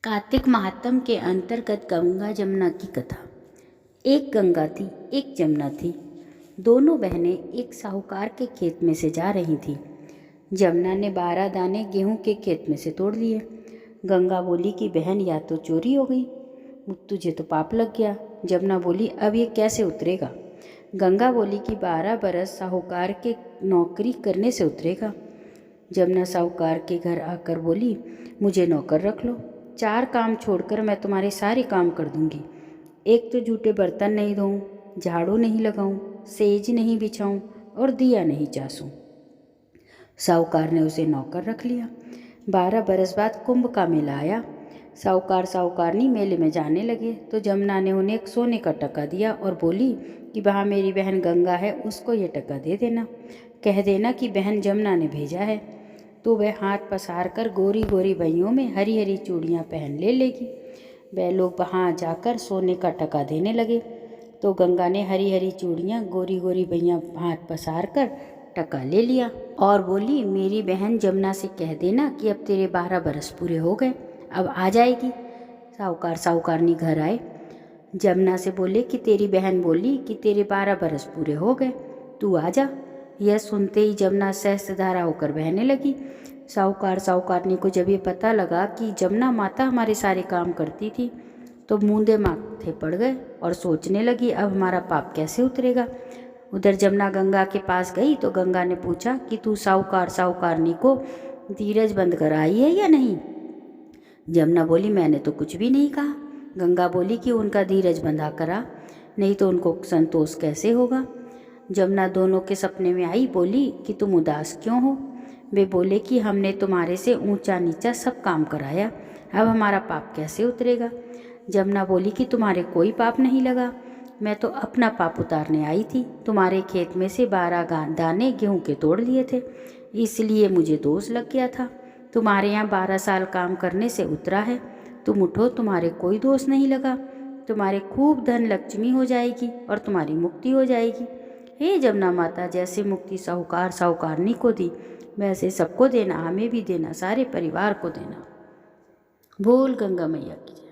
कार्तिक महात्म के अंतर्गत गंगा जमुना की कथा। एक गंगा थी, एक जमुना थी। दोनों बहनें एक साहूकार के खेत में से जा रही थीं। जमुना ने 12 दाने गेहूं के खेत में से तोड़ लिए। गंगा बोली कि बहन, या तो चोरी हो गई, तुझे तो पाप लग गया। जमुना बोली, अब ये कैसे उतरेगा। गंगा बोली कि 12 बरस साहूकार के नौकरी करने से उतरेगा। जमुना साहूकार के घर आकर बोली, मुझे नौकर रख लो, 4 काम छोड़कर मैं तुम्हारे सारे काम कर दूंगी। एक तो जूठे बर्तन नहीं धोऊं, झाड़ू नहीं लगाऊं, सेज नहीं बिछाऊं और दिया नहीं चासूं। साहूकार ने उसे नौकर रख लिया। 12 बरस बाद कुंभ का मेला आया। साहूकार साहूकारनी मेले में जाने लगे तो जमुना ने उन्हें एक सोने का टका दिया और बोली कि वहाँ मेरी बहन गंगा है, उसको ये टका दे देना। कह देना कि बहन जमुना ने भेजा है, तो वह हाथ पसार कर गोरी गोरी बइयों में हरी हरी चूड़ियाँ पहन ले लेगी। वह लोग वहाँ जाकर सोने का टका देने लगे तो गंगा ने हरी हरी चूड़ियाँ गोरी गोरी बइयाँ हाथ पसार कर टका ले लिया और बोली, मेरी बहन जमुना से कह देना कि अब तेरे 12 बरस पूरे हो गए, अब आ जाएगी। साहूकार साहूकारनी घर आए। जमुना से बोले कि तेरी बहन बोली कि तेरे 12 बरस पूरे हो गए, तू आ जा। यह सुनते ही जमुना सहस्त्रधारा होकर बहने लगी। साहूकार साहूकारनी को जब ये पता लगा कि जमुना माता हमारे सारे काम करती थी तो मूंदे माथे पड़ गए और सोचने लगी, अब हमारा पाप कैसे उतरेगा। उधर जमुना गंगा के पास गई तो गंगा ने पूछा कि तू साहूकार साहूकारनी को धीरज बंद कर आई है या नहीं। जमुना बोली, मैंने तो कुछ भी नहीं कहा। गंगा बोली कि उनका धीरज बंधा करा, नहीं तो उनको संतोष कैसे होगा। जमुना दोनों के सपने में आई, बोली कि तुम उदास क्यों हो। वे बोले कि हमने तुम्हारे से ऊंचा नीचा सब काम कराया, अब हमारा पाप कैसे उतरेगा। जमुना बोली कि तुम्हारे कोई पाप नहीं लगा, मैं तो अपना पाप उतारने आई थी। तुम्हारे खेत में से 12 दाने गेहूं के तोड़ लिए थे, इसलिए मुझे दोष लग गया था। तुम्हारे यहाँ 12 साल काम करने से उतरा है। तुम उठो, तुम्हारे कोई दोष नहीं लगा। तुम्हारे खूब धन लक्ष्मी हो जाएगी और तुम्हारी मुक्ति हो जाएगी। हे जमुना माता, जैसे मुक्ति साहूकार साहूकारनी को दी वैसे सबको देना, हमें भी देना, सारे परिवार को देना। बोल गंगा मैया की जय।